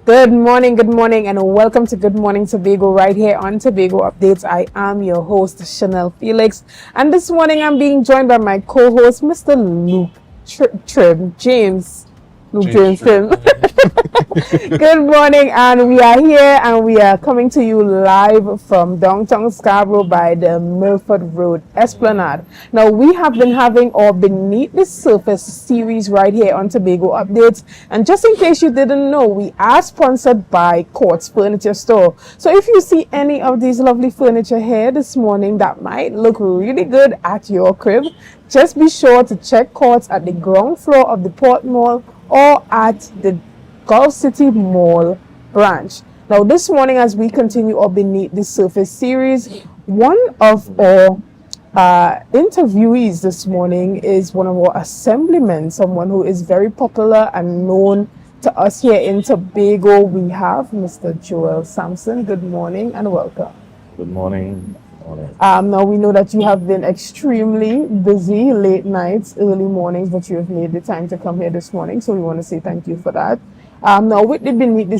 Good morning, and welcome to Good Morning Tobago right here on Tobago Updates. I am your host, Shenell Felix, and this morning I'm being joined by my co-host, Mr. James Trim. Good morning, and we are here and we are coming to you live from downtown Scarborough by the Milford Road Esplanade. Now, we have been having our Beneath the Surface series right here on Tobago Updates, and just in case you didn't know, we are sponsored by Courts Furniture Store. So if you see any of these lovely furniture here this morning that might look really good at your crib, just be sure to check Courts at the ground floor of the Port Mall or at the Gulf City Mall branch. Now, this morning, as we continue our Beneath the Surface series, one of our interviewees this morning is one of our assemblymen, someone who is very popular and known to us here in Tobago. We have Mr. Sampson. Good morning and welcome. Good morning. Now we know that you have been extremely busy, late nights, early mornings, but you have made the time to come here this morning, so we want to say thank you for that. Now with the Beneath the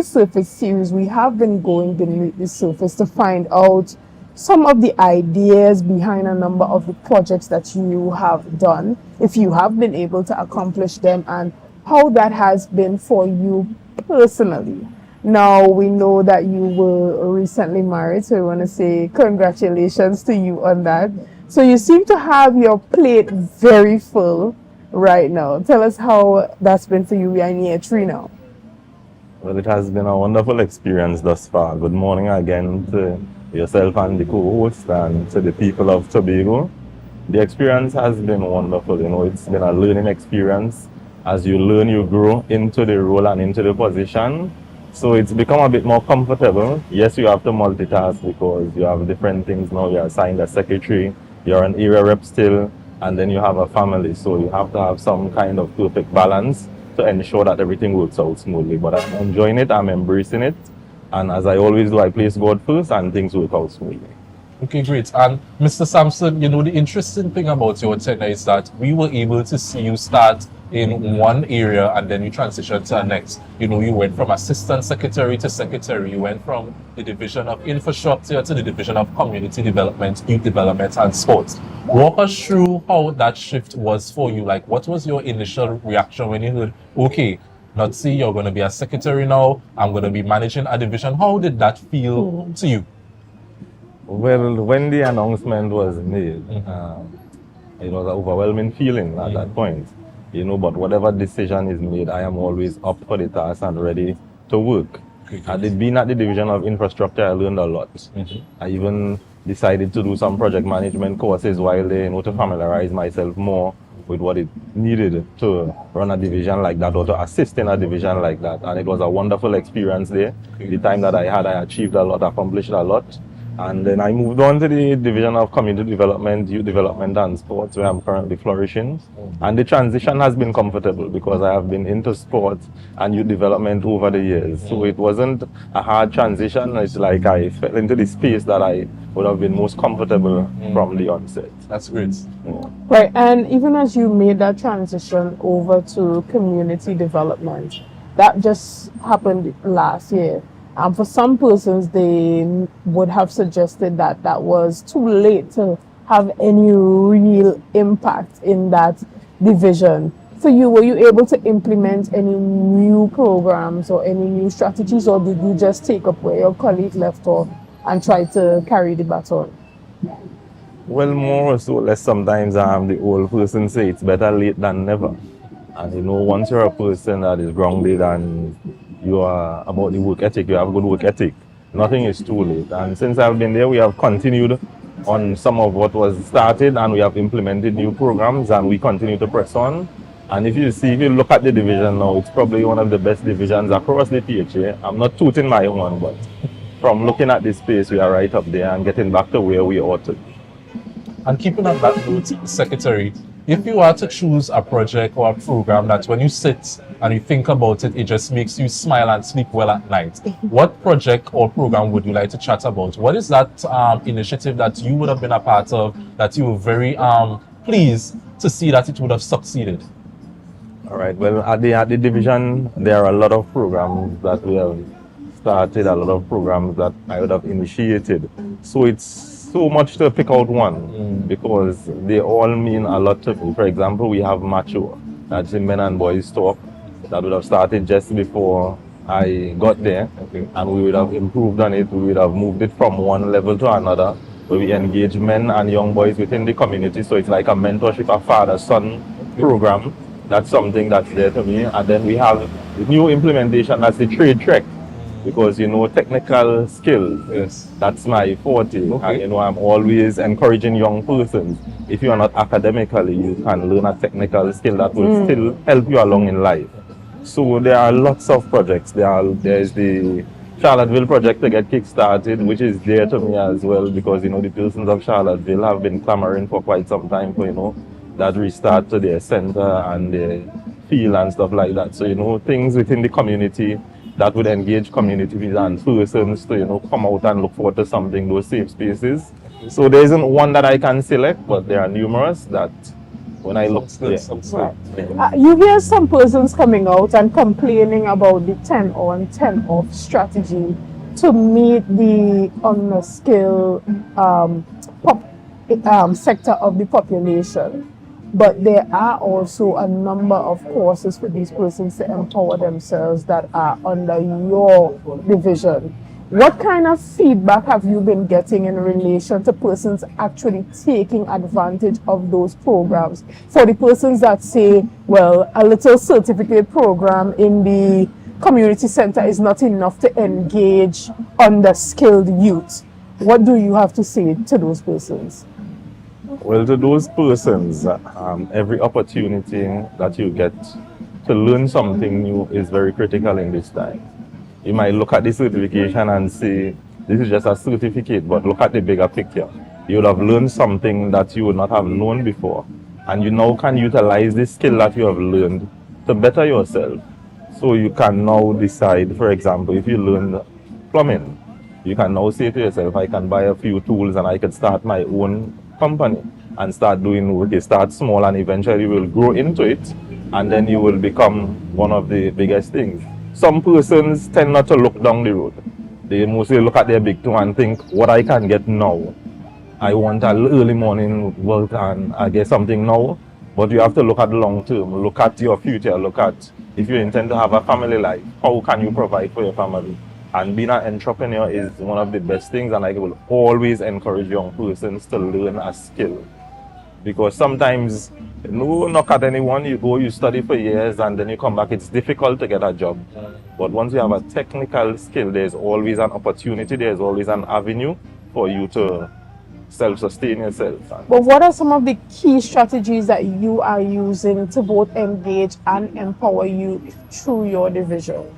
Surface series, we have been going beneath the surface to find out some of the ideas behind a number of the projects that you have done, if you have been able to accomplish them, and how that has been for you personally. Now, we know that you were recently married, so I want to say congratulations to you on that. So you seem to have your plate very full right now. Tell us how that's been for you. We are in year 3 now. Well, it has been a wonderful experience thus far. Good morning again to yourself and the co-host and to the people of Tobago. The experience has been wonderful. You know, it's been a learning experience. As you learn, you grow into the role and into the position. So it's become a bit more comfortable. Yes, you have to multitask because you have different things now. You're assigned a secretary, you're an area rep still, and then you have a family. So you have to have some kind of perfect balance to ensure that everything works out smoothly. But I'm enjoying it, I'm embracing it. And as I always do, I place God first and things work out smoothly. Okay, great. And Mr. Sampson, you know, the interesting thing about your tenure is that we were able to see you start in one area and then you transition to the next. You know, you went from assistant secretary to secretary. You went from the division of infrastructure to the division of community development, youth development, and sports. Walk us through how that shift was for you. Like, what was your initial reaction when you heard, okay, not see you're going to be a secretary now, I'm going to be managing a division. How did that feel to you? Well, when the announcement was made, it was an overwhelming feeling at that point. You know, but whatever decision is made, I am always up for the task and ready to work. Being at the division of infrastructure, I learned a lot. I even decided to do some project management courses while there, you know, to familiarize myself more with what it needed to run a division like that or to assist in a division like that. And it was a wonderful experience there. The time that I had, I achieved a lot, accomplished a lot. And then I moved on to the division of community development, youth development and sports, where I'm currently flourishing. And the transition has been comfortable because I have been into sports and youth development over the years. So it wasn't a hard transition. It's like I fell into the space that I would have been most comfortable from the onset. That's great. Yeah. Right, and even as you made that transition over to community development, that just happened last year. For some persons, they would have suggested that that was too late to have any real impact in that division. For you, were you able to implement any new programs or any new strategies, or did you just take up where your colleague left off and try to carry the baton? Well, more or so less, sometimes the old person say it's better late than never. And you know, once you're a person that is grounded and you are about the work ethic, you have good work ethic, nothing is too late. And since I've been there, we have continued on some of what was started and we have implemented new programs and we continue to press on. And if you look at the division now, it's probably one of the best divisions across the PHA. I'm not tooting my own, but from looking at this space, we are right up there and getting back to where we ought to. And keeping on that note, Secretary, if you are to choose a project or a program that when you sit and you think about it, it just makes you smile and sleep well at night, what project or program would you like to chat about? What is that initiative that you would have been a part of that you were very pleased to see that it would have succeeded? All right. Well, at the division, there are a lot of programs that we have started, a lot of programs that I would have initiated. So it's so much to pick out one because they all mean a lot to me. For example, we have Macho, that's the men and boys talk, that would have started just before I got there, and we would have improved on it. We would have moved it from one level to another, where we engage men and young boys within the community. So it's like a mentorship, a father-son program. That's something that's there to me. And then we have the new implementation, that's the trade trek. Because technical skills, Yes. that's my forte. Okay. And I'm always encouraging young persons. If you are not academically, you can learn a technical skill that will still help you along in life. So there are lots of projects. There's the Charlottesville project to get kick-started, which is dear to me as well, because the persons of Charlottesville have been clamoring for quite some time for that restart to their center and their field and stuff like that. So things within the community that would engage communities and persons to come out and look forward to something, those safe spaces. So there isn't one that I can select, but there are numerous that when I look Sounds good. You hear some persons coming out and complaining about the 10 on, 10 off strategy to meet the unskilled sector of the population. But there are also a number of courses for these persons to empower themselves that are under your division. What kind of feedback have you been getting in relation to persons actually taking advantage of those programs? For the persons that say, well, a little certificate program in the community center is not enough to engage underskilled youth. What do you have to say to those persons? Well, to those persons, every opportunity that you get to learn something new is very critical in this time. You might look at the certification and say, this is just a certificate, but look at the bigger picture. You would have learned something that you would not have known before, and you now can utilize the skill that you have learned to better yourself. So you can now decide, for example, if you learn plumbing, you can now say to yourself, I can buy a few tools and I can start my own company and start doing work. You start small and eventually you will grow into it, and then you will become one of the biggest things. Some persons tend not to look down the road. They mostly look at their big toe and think, what I can get now. I want an early morning work and I get something now. But you have to look at the long term, look at your future, look at if you intend to have a family life, how can you provide for your family? And being an entrepreneur is one of the best things, and I will always encourage young persons to learn a skill. Because sometimes, no knock at anyone, you go, you study for years, and then you come back, it's difficult to get a job. But once you have a technical skill, there's always an opportunity, there's always an avenue for you to self-sustain yourself. But what are some of the key strategies that you are using to both engage and empower you through your division?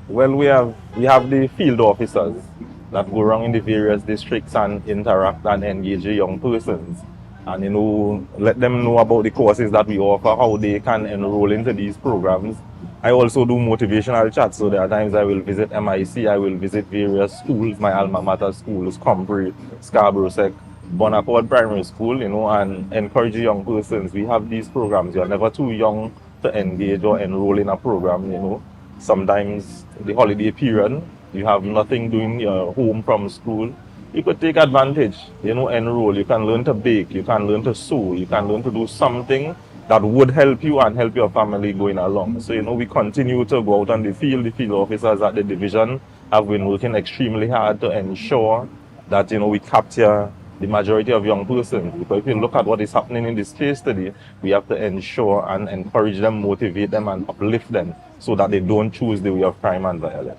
Well, we have the field officers that go around in the various districts and interact and engage the young persons. And let them know about the courses that we offer, how they can enroll into these programs. I also do motivational chats, so there are times I will visit MIC, I will visit various schools, my alma mater schools, Compre, Scarborough Sec, Bonaparte Primary School, and encourage young persons. We have these programs. You're never too young to engage or enroll in a program, Sometimes the holiday period, you have nothing doing, you're home from school. You could take advantage, enroll. You can learn to bake, you can learn to sew, you can learn to do something that would help you and help your family going along. So, we continue to go out on the field. The field officers at the division have been working extremely hard to ensure that, we capture the majority of young persons. Because if you look at what is happening in this space today, we have to ensure and encourage them, motivate them, and uplift them so that they don't choose the way of crime and violence.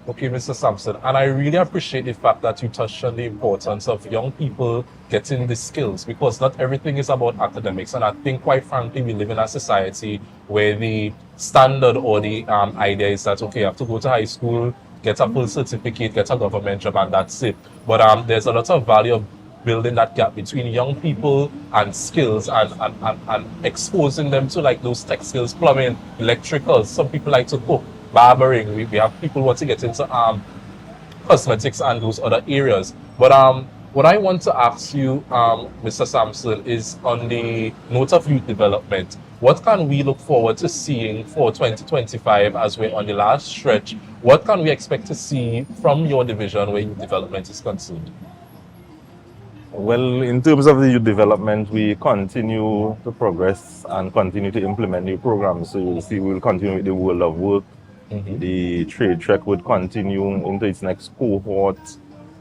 Okay, Mr. Sampson, and I really appreciate the fact that you touched on the importance of young people getting the skills, because not everything is about academics. And I think, quite frankly, we live in a society where the standard or the idea is that, okay, you have to go to high school, get a full certificate, get a government job, and that's it. But there's a lot of value of building that gap between young people and skills and exposing them to like those tech skills, plumbing, electrical. Some people like to cook, barbering. We have people who want to get into cosmetics and those other areas. But what I want to ask you, Mr. Sampson, is on the note of youth development. What can we look forward to seeing for 2025 as we're on the last stretch? What can we expect to see from your division where youth development is concerned? Well, in terms of the youth development, we continue to progress and continue to implement new programs. So you'll see we'll continue with the World of Work. The trade trek would continue into its next cohort.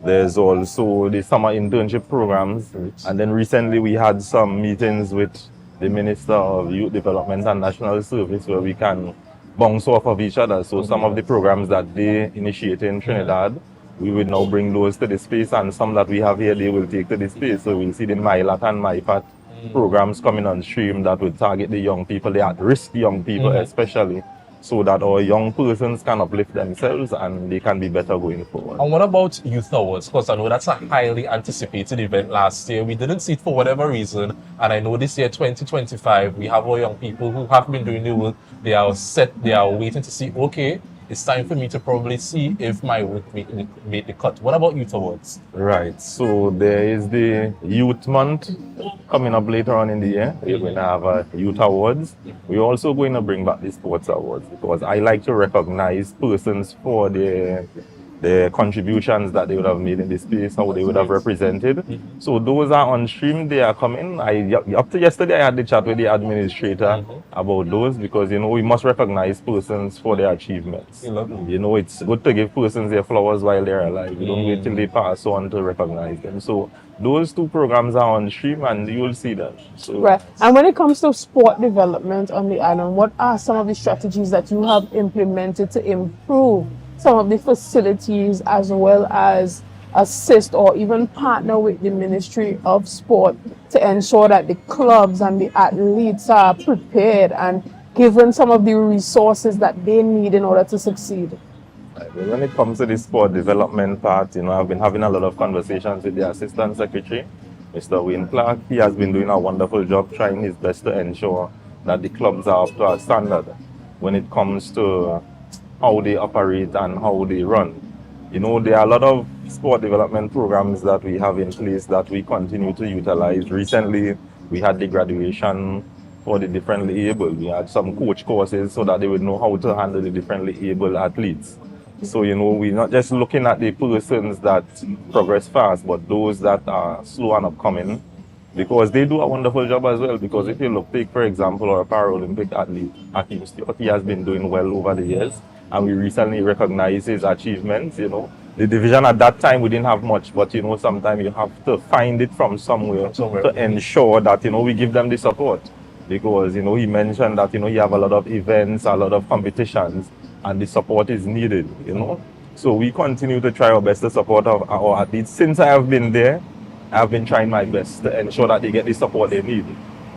There's also the summer internship programs. And then recently we had some meetings with the Minister of Youth Development and National Service where we can bounce off of each other. So some of the programs that they initiate in Trinidad, we will now bring those to the space, and some that we have here, they will take to the space. So we'll see the MyLat and MyPat programs coming on stream that will target the young people, the at-risk young people especially, so that our young persons can uplift themselves and they can be better going forward. And what about Youth Awards? Because I know that's a highly anticipated event last year. We didn't see it for whatever reason. And I know this year, 2025, we have our young people who have been doing the work. They are set, they are waiting to see, okay, it's time for me to probably see if my work made the cut. What about Youth Awards? Right, so there is the Youth Month coming up later on in the year. We're going to have a Youth Awards. We're also going to bring back the Sports Awards because I like to recognize persons for their contributions that they would have made in the space, how they would have represented. So those are on stream, they are coming. Up to yesterday, I had the chat with the administrator about those because, you know, we must recognize persons for their achievements. You know, it's good to give persons their flowers while they're alive. You don't wait till they pass on to recognize them. So those two programs are on stream and you will see them. So, Right. And when it comes to sport development on the island, what are some of the strategies that you have implemented to improve some of the facilities as well as assist or even partner with the Ministry of Sport to ensure that the clubs and the athletes are prepared and given some of the resources that they need in order to succeed? When it comes to the sport development part, you know, I've been having a lot of conversations with the Assistant Secretary, Mr. Wayne Clark. He has been doing a wonderful job trying his best to ensure that the clubs are up to our standard when it comes to how they operate and how they run. You know, there are a lot of sport development programs that we have in place that we continue to utilize. Recently, we had the graduation for the differently able. We had some coach courses so that they would know how to handle the differently able athletes. So, you know, we're not just looking at the persons that progress fast, but those that are slow and upcoming, because they do a wonderful job as well. Because if you look, take for example, our Paralympic athlete, Akim Stewart, he has been doing well over the years. And we recently recognized his achievements, you know. The division at that time, we didn't have much, but, you know, sometimes you have to find it from somewhere to ensure that, you know, we give them the support. Because, you know, he mentioned that, you know, you have a lot of events, a lot of competitions, and the support is needed, you know. So we continue to try our best to support our athletes. Since I have been there, I've been trying my best to ensure that they get the support they need.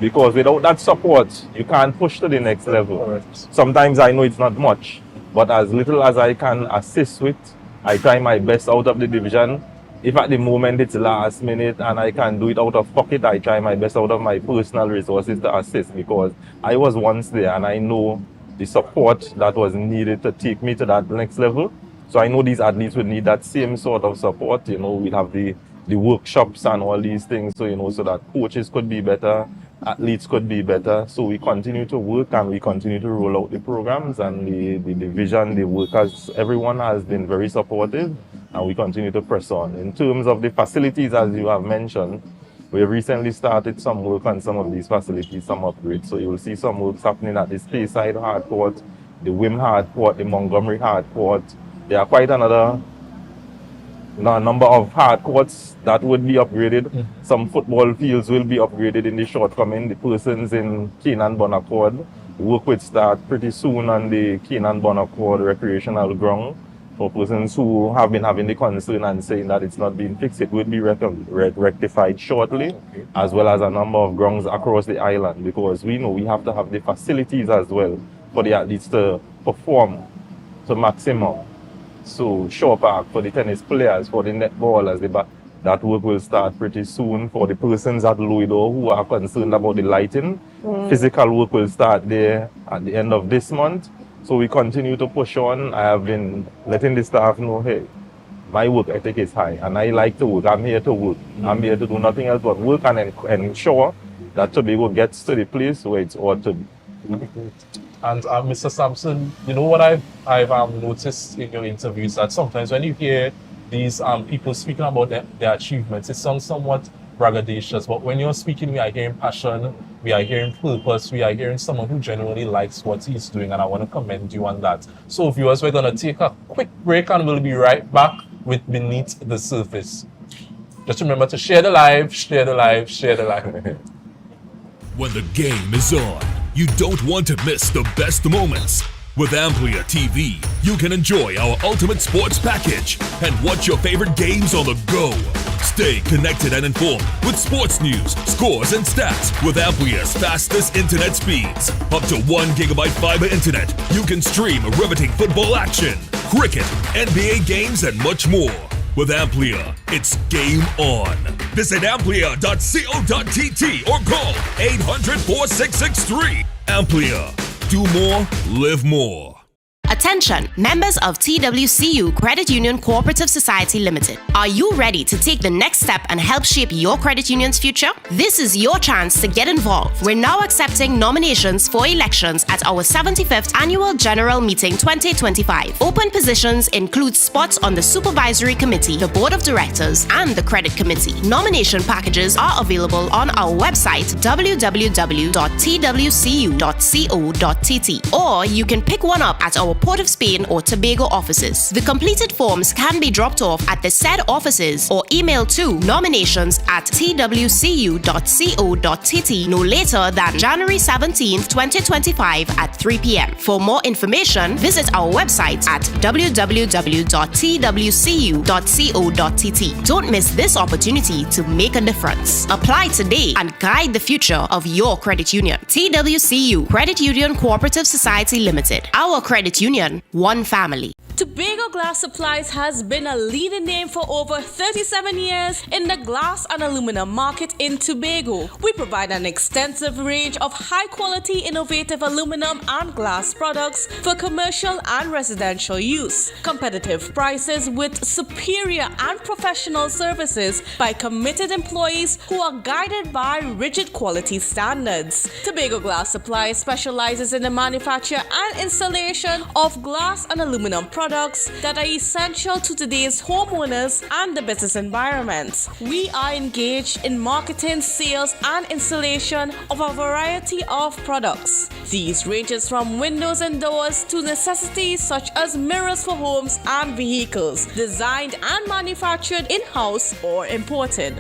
Because without that support, you can't push to the next level. Sometimes I know it's not much, but as little as I can assist with, I try my best out of the division. If at the moment it's last minute and I can do it out of pocket, I try my best out of my personal resources to assist, because I was once there and I know the support that was needed to take me to that next level. So I know these athletes would need that same sort of support. You know, we'd have the workshops and all these things, so, you know, so that coaches could be better, athletes could be better. So we continue to work and we continue to roll out the programs, and the division, the workers, everyone has been very supportive, and we continue to press on. In terms of the facilities, as you have mentioned, we have recently started some work on some of these facilities, some upgrades. So you will see some works happening at the Speyside Hard Court, the Wim Hard Court, the Montgomery Hard Court. There are quite a number of hard courts that would be upgraded. Some football fields will be upgraded in the shortcoming. The persons in Canaan Bonaccord work with start pretty soon on the Canaan Bonaccord recreational ground. For persons who have been having the concern and saying that it's not being fixed, it will be rectified shortly, as well as a number of grounds across the island, because we know we have to have the facilities as well for the athletes to perform to maximum. So Shaw Park for the tennis players, for the netballers, that work will start pretty soon. For the persons at Louisville who are concerned about the lighting, physical work will start there at the end of this month. So we continue to push on. I have been letting the staff know, hey, my work ethic is high and I like to work. I'm here to work. I'm here to do nothing else but work and ensure that Tobago gets to the place where it's ought to be. And Mr. Sampson, you know what I've noticed in your interviews, that sometimes when you hear these people speaking about their achievements, it sounds somewhat braggadocious, but when you're speaking, we are hearing passion, we are hearing purpose, we are hearing someone who genuinely likes what he's doing, and I want to commend you on that. So viewers, we're going to take a quick break and we'll be right back with Beneath the Surface. Just remember to share the live, share the live, share the live. When the game is on, you don't want to miss the best moments. With Amplia TV, you can enjoy our ultimate sports package and watch your favorite games on the go. Stay connected and informed with sports news, scores, and stats with Amplia's fastest internet speeds. Up to 1 gigabyte fiber internet, you can stream riveting football action, cricket, NBA games, and much more. With Amplia, it's game on. Visit amplia.co.tt or call 800-4663. Amplia. Do more, live more. Attention, members of TWCU Credit Union Cooperative Society Limited. Are you ready to take the next step and help shape your credit union's future? This is your chance to get involved. We're now accepting nominations for elections at our 75th Annual General Meeting 2025. Open positions include spots on the Supervisory Committee, the Board of Directors, and the Credit Committee. Nomination packages are available on our website www.twcu.co.tt, or you can pick one up at our Port of Spain or Tobago offices. The completed forms can be dropped off at the said offices or emailed to nominations@twcu.co.tt no later than January 17th, 2025 at 3 p.m. For more information, visit our website at www.twcu.co.tt. Don't miss this opportunity to make a difference. Apply today and guide the future of your credit union. TWCU Credit Union Cooperative Society Limited. Our credit union, one family. Tobago Glass Supplies has been a leading name for over 37 years in the glass and aluminum market in Tobago. We provide an extensive range of high-quality, innovative aluminum and glass products for commercial and residential use. Competitive prices with superior and professional services by committed employees who are guided by rigid quality standards. Tobago Glass Supplies specializes in the manufacture and installation of glass and aluminum products that are essential to today's homeowners and the business environment. We are engaged in marketing, sales, and installation of a variety of products. These ranges from windows and doors to necessities such as mirrors for homes and vehicles, designed and manufactured in-house or imported.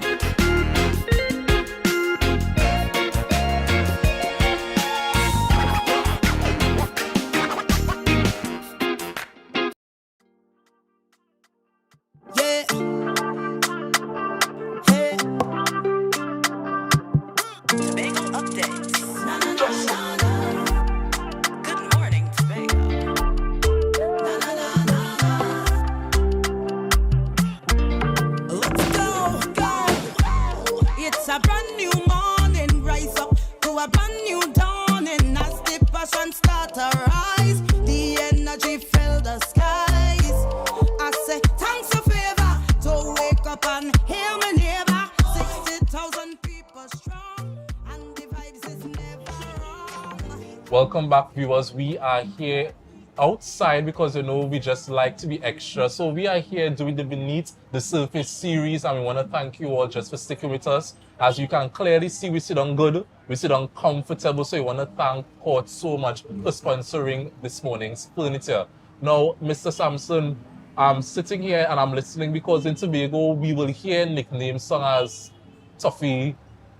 Welcome back, viewers. We are here outside because, you know, we just like to be extra. So we are here doing the Beneath the Surface series, and we want to thank you all just for sticking with us. As you can clearly see, we sit on good, we sit on comfortable. So we want to thank Port so much for sponsoring this morning's furniture. Now, Mr. Sampson, I'm sitting here and I'm listening because in Tobago, we will hear nicknames such as Toffee,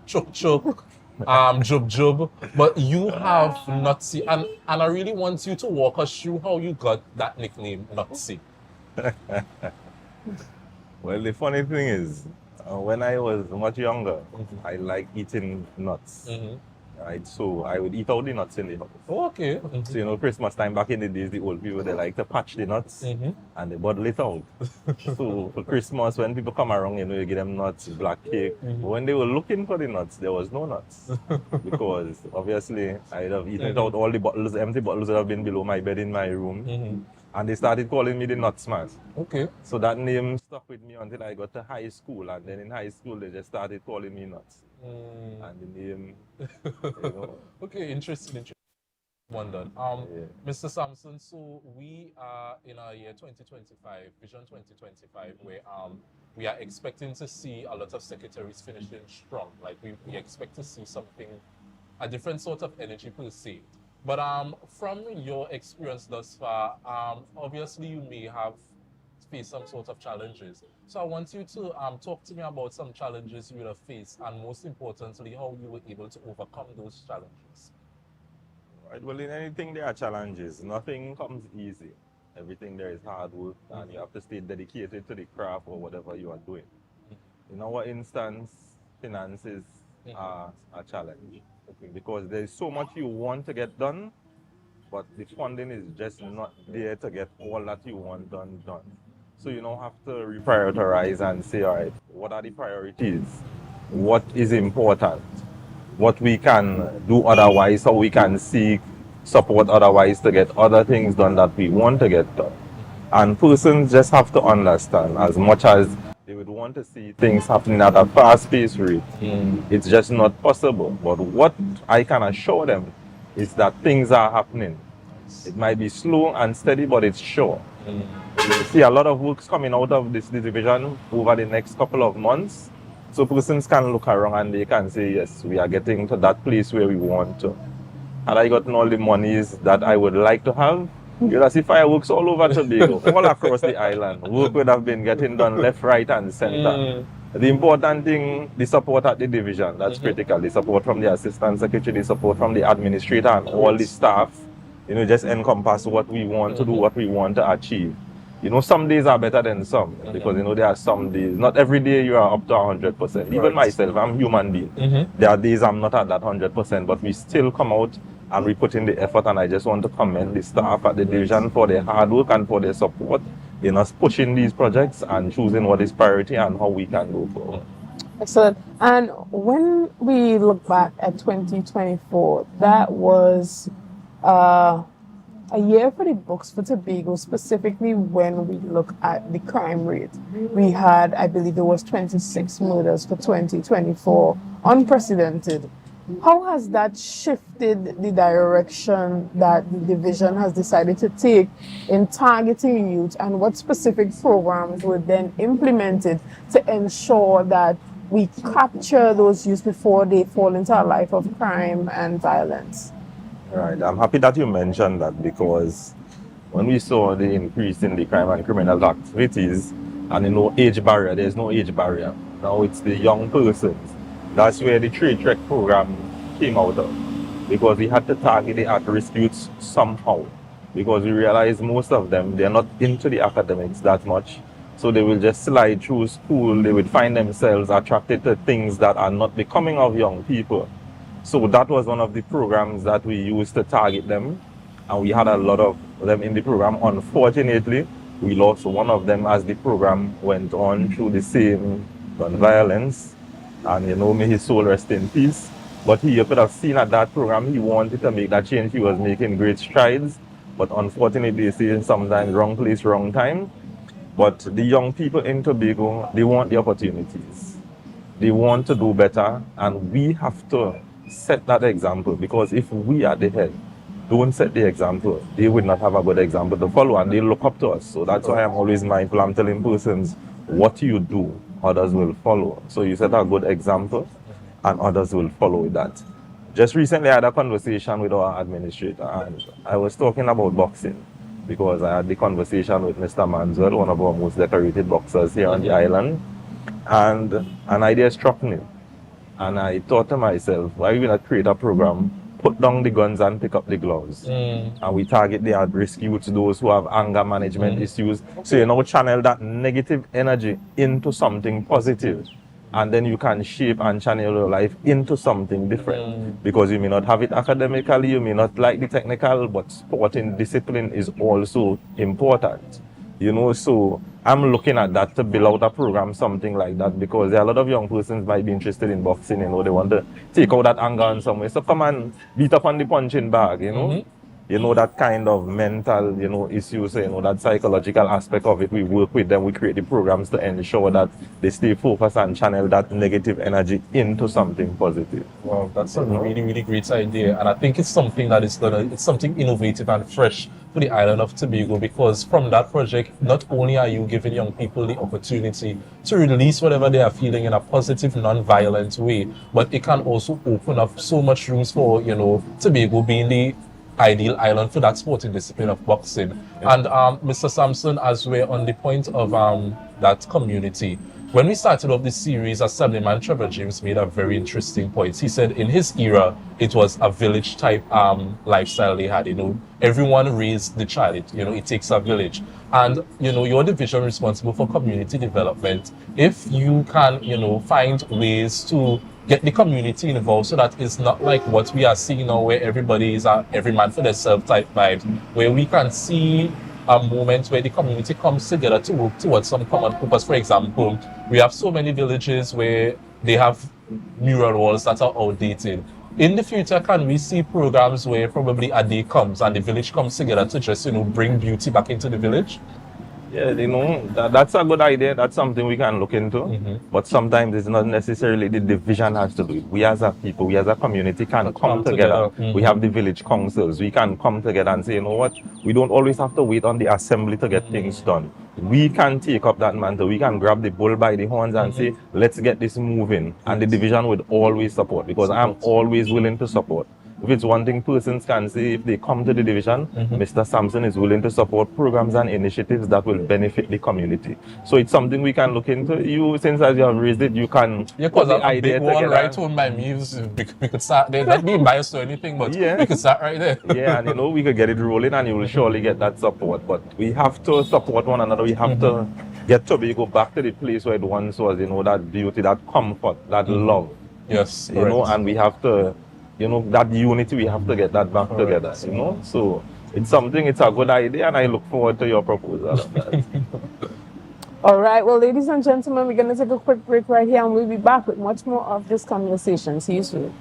Chuk Chuk, Jub Jub, but you have Nutsy, and I really want you to walk us through how you got that nickname, Nutsy. Well, the funny thing is, when I was much younger, I liked eating nuts. Right, so I would eat all the nuts in the house. Oh, okay. So, you know, Christmas time back in the days, the old people, they like to patch the nuts and they bottle it out. So for Christmas, when people come around, you know, you give them nuts, black cake. But when they were looking for the nuts, there was no nuts. Because obviously, I'd have eaten it out, all the bottles, empty bottles would have been below my bed in my room. And they started calling me the Nuts Man. Okay. So that name stuck with me until I got to high school. And then in high school, they just started calling me Nuts. and the name, you know. Okay, interesting. Wondered. Mr. Sampson, so we are in our year 2025, Vision 2025, where we are expecting to see a lot of secretaries finishing strong. Like we expect to see something, a different sort of energy per se. But from your experience thus far, obviously you may have faced some sort of challenges. So I want you to talk to me about some challenges you have faced, and most importantly, how you were able to overcome those challenges. Right. Well, in anything there are challenges. Nothing comes easy. Everything there is hard work, and you have to stay dedicated to the craft or whatever you are doing. In our instance, finances are a challenge because there is so much you want to get done, but the funding is just not there to get all that you want done. So you now have to reprioritize and say, all right, what are the priorities? What is important? What we can do otherwise, how we can seek support otherwise to get other things done that we want to get done. And persons just have to understand, as much as they would want to see things happening at a fast-paced rate, it's just not possible. But what I can assure them is that things are happening. It might be slow and steady, but it's sure. You see a lot of works coming out of this division over the next couple of months. So persons can look around and they can say, yes, we are getting to that place where we want to. Had I gotten all the monies that I would like to have, you'd have seen fireworks all over Tobago, all across the island. Work would have been getting done left, right, and center. The important thing, the support at the division, that's critical. The support from the assistant secretary, the support from the administrator and all the staff, just encompass what we want to do, what we want to achieve. Some days are better than some because, there are some days, not every day you are up to 100%. Even myself, I'm a human being. There are days I'm not at that 100%, but we still come out and we put in the effort, and I just want to commend the staff at the division for their hard work and for their support in us pushing these projects and choosing what is priority and how we can go forward. Excellent. And when we look back at 2024, that was a year for the books for Tobago, specifically when we look at the crime rate. We had, I believe there was 26 murders for 2024, unprecedented. How has that shifted the direction that the division has decided to take in targeting youth, and what specific programs were then implemented to ensure that we capture those youth before they fall into a life of crime and violence? Right. I'm happy that you mentioned that, because when we saw the increase in the crime and criminal activities, and age barrier, there's no age barrier. Now it's the young persons. That's where the trade track program came out of, because we had to target the at-risk youths somehow, because we realized most of them, they're not into the academics that much, so they will just slide through school. They would find themselves attracted to things that are not becoming of young people. So that was one of the programs that we used to target them, and we had a lot of them in the program. Unfortunately, we lost one of them as the program went on through the same gun violence, and may his soul rest in peace. But you could have seen at that program, he wanted to make that change. He was making great strides, but unfortunately, they say sometimes wrong place, wrong time. But the young people in Tobago, they want the opportunities. They want to do better, and we have to set that example, because if we at the head don't set the example, they would not have a good example to follow, and they look up to us. So that's why I'm always mindful. I'm telling persons, what you do, others will follow. So you set a good example, and others will follow that. Just recently, I had a conversation with our administrator, and I was talking about boxing, because I had the conversation with Mr. Manswell, one of our most decorated boxers here on the island, and an idea struck me. And I thought to myself, why we not create a program, put down the guns and pick up the gloves. And we target the at-risk youths, those who have anger management issues. So channel that negative energy into something positive. And then you can shape and channel your life into something different. Because you may not have it academically, you may not like the technical, but sporting discipline is also important. So I'm looking at that to build out a program, something like that, because there are a lot of young persons might be interested in boxing, they want to take out that anger in some way. So come and beat up on the punching bag, that kind of mental, issues, that psychological aspect of it. We work with them, we create the programs to ensure that they stay focused and channel that negative energy into something positive. Wow, that's a really, really great idea. And I think it's something that it's something innovative and fresh for the island of Tobago, because from that project, not only are you giving young people the opportunity to release whatever they are feeling in a positive, non-violent way, but it can also open up so much rooms for, Tobago being the ideal island for that sporting discipline of boxing. Yeah. And Mr. Sampson, as we're on the point of that community, when we started off this series, Assemblyman Trevor James made a very interesting point. He said in his era, it was a village type lifestyle they had. Everyone raised the child. It takes a village. And, your division responsible for community development. If you can, find ways to get the community involved, so that it's not like what we are seeing now, where everybody is every man for themselves type vibes, where we can see a moment where the community comes together to work towards some common purpose. For example, we have so many villages where they have mural walls that are outdated. In the future, can we see programs where probably a day comes and the village comes together to just, bring beauty back into the village? Yeah, that's a good idea. That's something we can look into. Mm-hmm. But sometimes it's not necessarily the division has to do it. We as a people, we as a community can come together. Mm-hmm. We have the village councils. We can come together and say, you know what? We don't always have to wait on the assembly to get things done. We can take up that mantle. We can grab the bull by the horns and say, let's get this moving. And the division would always support, because I'm always willing to support. If it's one thing persons can say, if they come to the division, Mr. Sampson is willing to support programs and initiatives that will benefit the community. So it's something we can look into. You, since as you have raised it, you can put the idea together. Right on my muse, we could start there. Not being biased or anything, but we could start right there. Yeah, and we could get it rolling, and you will surely get that support. But we have to support one another. We have to get Tobago back to the place where it once was, that beauty, that comfort, that love. Yes. And we have to, that unity, we have to get that back together, So it's a good idea, and I look forward to your proposal. All right, well, ladies and gentlemen, we're going to take a quick break right here, and we'll be back with much more of this conversation. See you soon.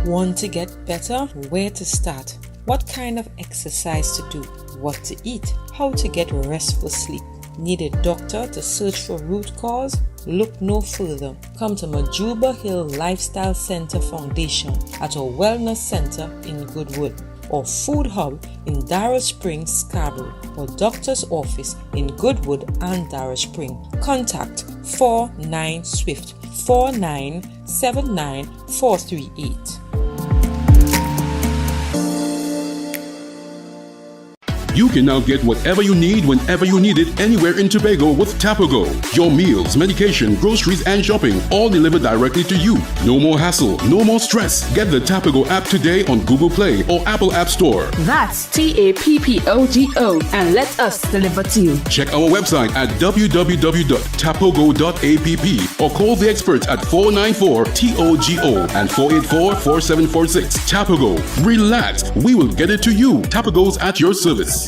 Want to get better? Where to start? What kind of exercise to do? What to eat? How to get restful sleep? Need a doctor to search for root cause? Look no further. Come to Majuba Hill Lifestyle Center Foundation at our Wellness Center in Goodwood, or Food Hub in Darrow Springs, Scarborough, or Doctor's Office in Goodwood and Darrow Springs. Contact 49 Swift 4979 438. You can now get whatever you need whenever you need it anywhere in Tobago with Tobago. Your meals, medication, groceries, and shopping all delivered directly to you. No more hassle, no more stress. Get the Tobago app today on Google Play or Apple App Store. That's TAPPOGO, and let us deliver to you. Check our website at www.tapogo.app or call the experts at 494-TOGO and 484-4746. Tobago. Relax. We will get it to you. Tobago's at your service.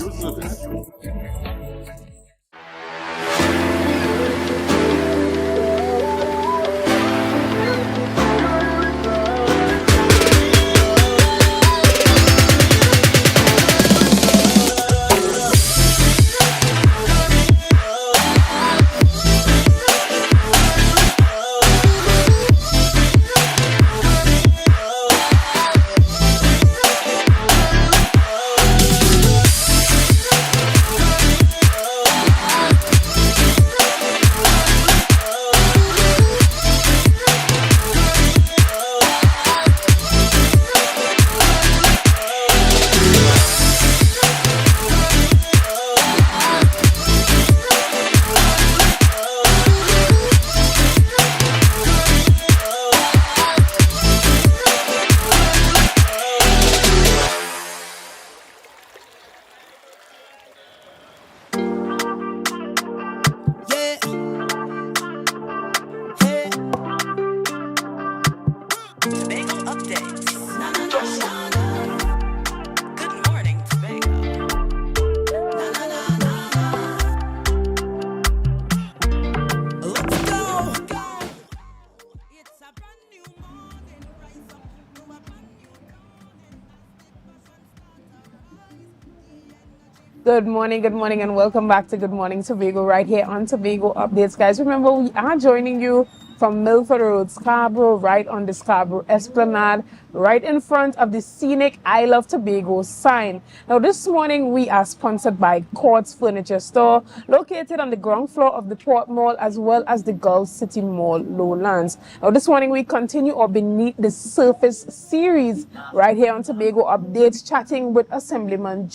Good morning, and welcome back to Good Morning Tobago right here on Tobago Updates, guys. Remember, we are joining you from Milford Road, Scarborough, right on the Scarborough Esplanade, right in front of the scenic I Love Tobago sign. Now, this morning, we are sponsored by Courts Furniture Store, located on the ground floor of the Port Mall, as well as the Gulf City Mall Lowlands. Now, this morning, we continue our Beneath the Surface series right here on Tobago Updates, chatting with Assemblyman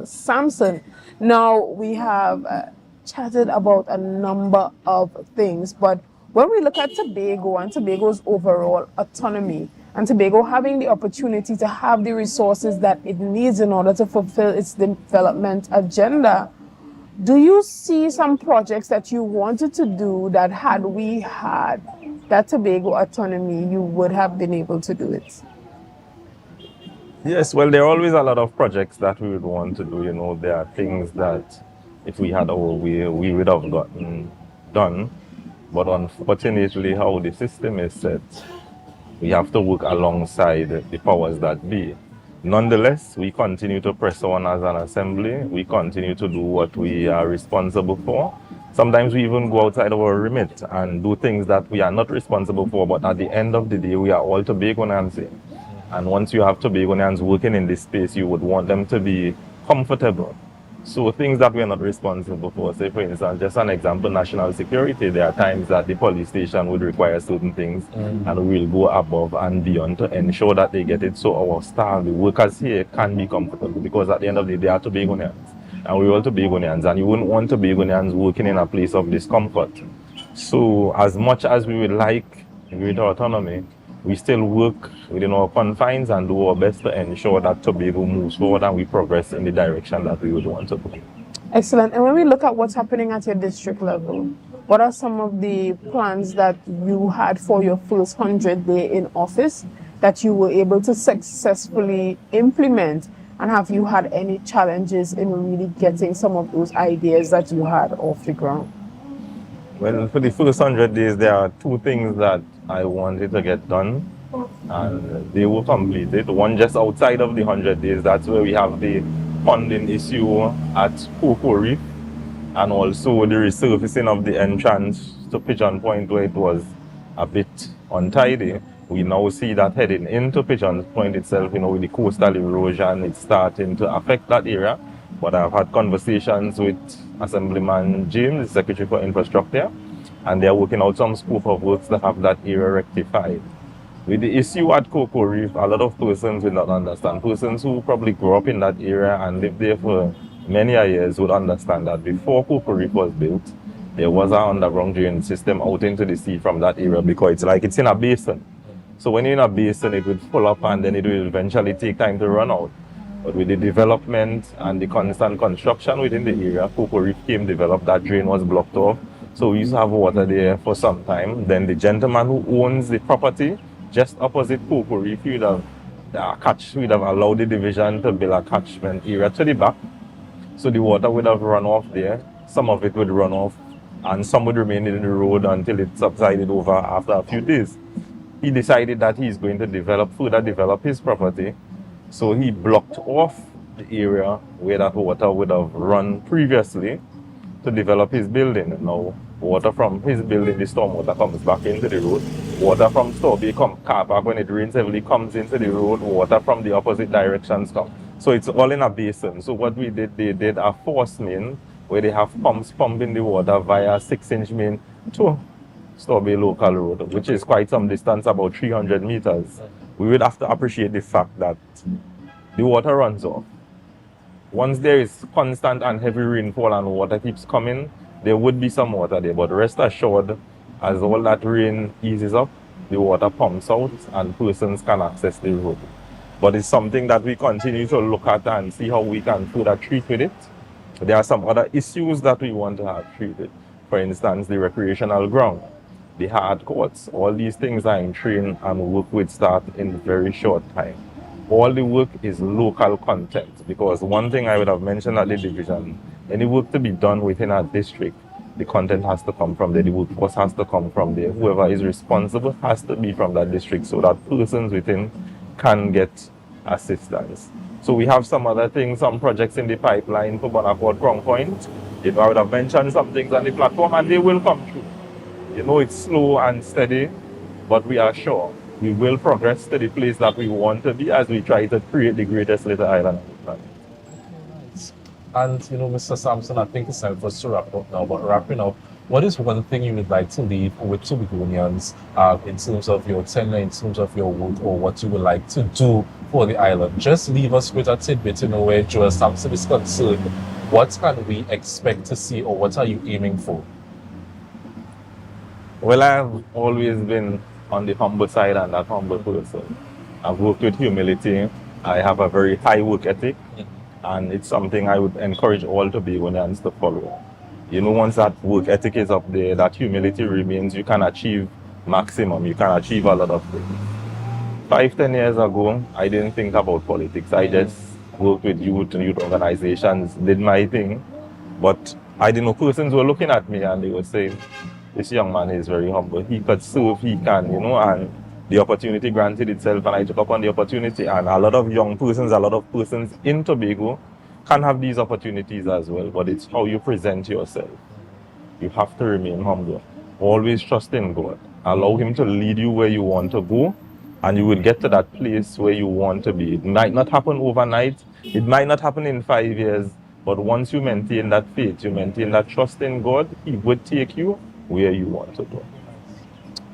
Sampson. Now, we have chatted about a number of things, but when we look at Tobago and Tobago's overall autonomy, and Tobago having the opportunity to have the resources that it needs in order to fulfill its development agenda, do you see some projects that you wanted to do that had we had that Tobago autonomy, you would have been able to do it? Yes, well, there are always a lot of projects that we would want to do. You know, there are things that if we had our way, we would have gotten done. But unfortunately, how the system is set, we have to work alongside the powers that be. Nonetheless, we continue to press on as an assembly. We continue to do what we are responsible for. Sometimes we even go outside our remit and do things that we are not responsible for, but at the end of the day, we are all Tobagonians. And once you have Tobagonians working in this space, you would want them to be comfortable. So things that we are not responsible for, say for instance, just an example, national security, there are times that the police station would require certain things and we'll go above and beyond to ensure that they get it so our staff, the workers here can be comfortable, because at the end of the day, they are Tobagonians and we're all Tobagonians, and you wouldn't want Tobagonians working in a place of discomfort. So as much as we would like greater autonomy, we still work within our confines and do our best to ensure that Tobago moves forward and we progress in the direction that we would want to go. Excellent. And when we look at what's happening at your district level, what are some of the plans that you had for your first 100 day in office that you were able to successfully implement? And have you had any challenges in really getting some of those ideas that you had off the ground? Well, for the first 100 days, there are two things that I wanted to get done, and they were completed. One just outside of the 100 days, that's where we have the funding issue at Cocoa Reef, and also the resurfacing of the entrance to Pigeon Point, where it was a bit untidy. We now see that heading into Pigeon Point itself, you know, with the coastal erosion, it's starting to affect that area. But I've had conversations with Assemblyman James, the Secretary for Infrastructure, and they're working out some scope of works to have that area rectified. With the issue at Cocoa Reef, a lot of persons will not understand. Persons who probably grew up in that area and lived there for many years would understand that before Cocoa Reef was built, there was an underground drainage system out into the sea from that area, because it's like it's in a basin. So when you're in a basin, it would fill up and then it will eventually take time to run out. But with the development and the constant construction within the area, Cocoa Reef came developed, that drain was blocked off. So we used to have water there for some time. Then the gentleman who owns the property just opposite Cocoa Reef, we'd have allowed the division to build a catchment area to the back. So the water would have run off there. Some of it would run off and some would remain in the road until it subsided over after a few days. He decided that he's going to further develop his property. So he blocked off the area where that water would have run previously to develop his building. Now, water from his building, the stormwater comes back into the road. Water from Storby car park, when it rains heavily, comes into the road. Water from the opposite directions come. So it's all in a basin. So what we did, they did a force main where they have pumps pumping the water via 6-inch main to Storby local road, which is quite some distance, about 300 meters. We would have to appreciate the fact that the water runs off. Once there is constant and heavy rainfall and water keeps coming, there would be some water there. But rest assured, as all that rain eases up, the water pumps out and persons can access the road. But it's something that we continue to look at and see how we can further treat with it. There are some other issues that we want to have treated. For instance, the recreational ground, the hard courts, all these things are in train and work with start in very short time. All the work is local content, because one thing I would have mentioned at the division, any work to be done within a district, the content has to come from there, the workforce has to come from there. Whoever is responsible has to be from that district so that persons within can get assistance. So we have some other things, some projects in the pipeline for Bonaccord Crown Point. You know, I would have mentioned some things on the platform and they will come true. You know, it's slow and steady, but we are sure we will progress to the place that we want to be as we try to create the greatest little island on the planet. And, you know, Mr. Sampson, I think it's time for us to wrap up now. But wrapping up, what is one thing you would like to leave with Tobagonians in terms of your tenure, in terms of your work, or what you would like to do for the island? Just leave us with a tidbit, you know, where Joel Sampson is concerned. What can we expect to see, or what are you aiming for? Well, I've always been on the humble side and that humble person. I've worked with humility. I have a very high work ethic, and it's something I would encourage all Tobagonians to follow. You know, once that work ethic is up there, that humility remains, you can achieve maximum, you can achieve a lot of things. 5-10 years ago, I didn't think about politics. I just worked with youth and youth organizations, did my thing. But I didn't know persons were looking at me and they would say, this young man is very humble. He could serve, he can, you know, and the opportunity granted itself and I took up on the opportunity. And a lot of young persons, a lot of persons in Tobago can have these opportunities as well, but it's how you present yourself. You have to remain humble. Always trust in God. Allow Him to lead you where you want to go, and you will get to that place where you want to be. It might not happen overnight. It might not happen in 5 years, but once you maintain that faith, you maintain that trust in God, He would take you where you want to go.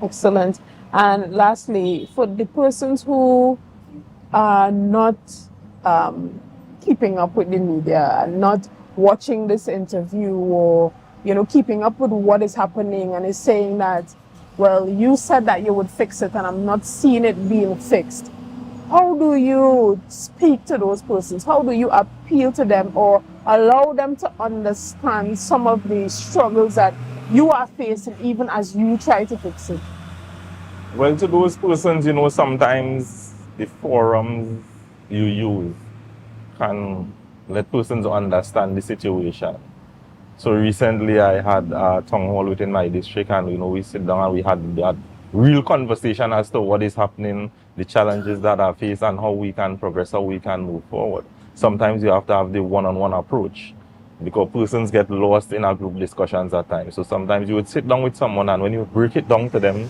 Excellent. And lastly, for the persons who are not keeping up with the media, not watching this interview, or, you know, keeping up with what is happening and is saying that, well, you said that you would fix it and I'm not seeing it being fixed. How do you speak to those persons? How do you appeal to them or allow them to understand some of the struggles that you are facing even as you try to fix it? Well, to those persons, you know, sometimes the forums you use can let persons understand the situation. So recently I had a town hall within my district, and, you know, we sit down and we had that real conversation as to what is happening, the challenges that are faced, and how we can progress, how we can move forward. Sometimes you have to have the one-on-one approach, because persons get lost in our group discussions at times. So sometimes you would sit down with someone, and when you break it down to them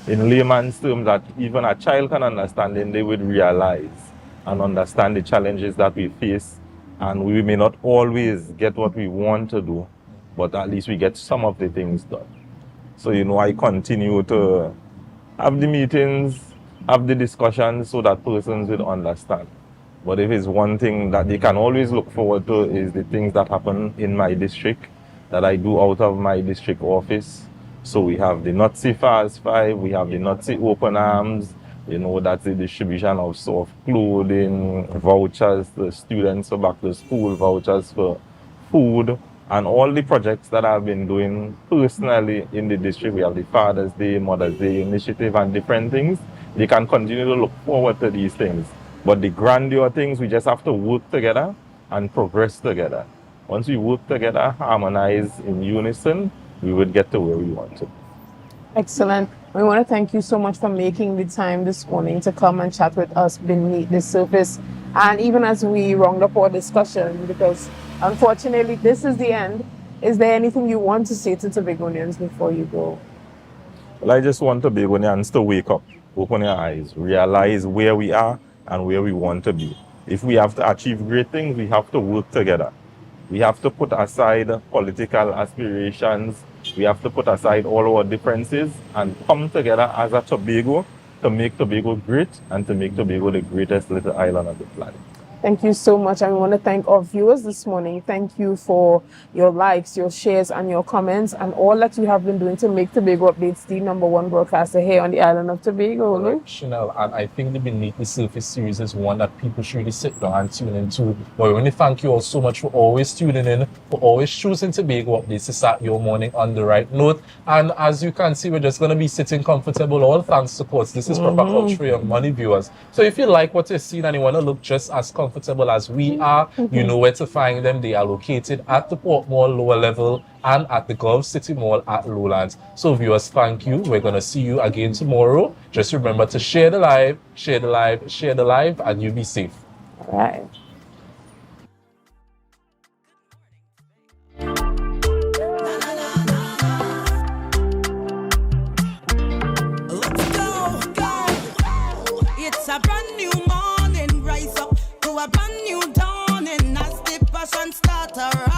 in layman's terms that even a child can understand, then they would realize and understand the challenges that we face. And we may not always get what we want to do, but at least we get some of the things done. So, you know, I continue to have the meetings, have the discussions so that persons will understand. But if it's one thing that they can always look forward to is the things that happen in my district, that I do out of my district office. So we have the Nazi Fast 5, we have the Nazi Open Arms, you know, that's the distribution of soft clothing, vouchers to students for back to school, vouchers for food, and all the projects that I've been doing personally in the district. We have the Father's Day, Mother's Day initiative and different things. They can continue to look forward to these things. But the grandeur things, we just have to work together and progress together. Once we work together, harmonize in unison, we would get to where we want to. Excellent. We want to thank you so much for making the time this morning to come and chat with us beneath the surface. And even as we round up our discussion, because unfortunately this is the end, is there anything you want to say to Tobagonians before you go? Well, I just want Tobagonians to wake up, open your eyes, realize where we are and where we want to be. If we have to achieve great things, we have to work together. We have to put aside political aspirations. We have to put aside all our differences and come together as a Tobago to make Tobago great and to make Tobago the greatest little island on the planet. Thank you so much. And we want to thank our viewers this morning. Thank you for your likes, your shares, and your comments, and all that you have been doing to make Tobago Updates the #1 broadcaster here on the island of Tobago. Right, Shenell, and I think the Beneath the Surface series is one that people should really sit down and tune into. But we want to thank you all so much for always tuning in, for always choosing Tobago Updates to start your morning on the right note. And as you can see, we're just going to be sitting comfortable, all thanks to course. This is proper culture for your money viewers. So if you like what you're seeing and you want to look just as comfortable comfortable as we are, you know where to find them. They are located at the Port Mall lower level and at the Gulf City Mall at Lowlands. So viewers, thank you. We're going to see you again tomorrow. Just remember to share the live, share the live, share the live, and you be safe. All right. It's a brand new morning, rise up to a brand new dawning as the passion starts.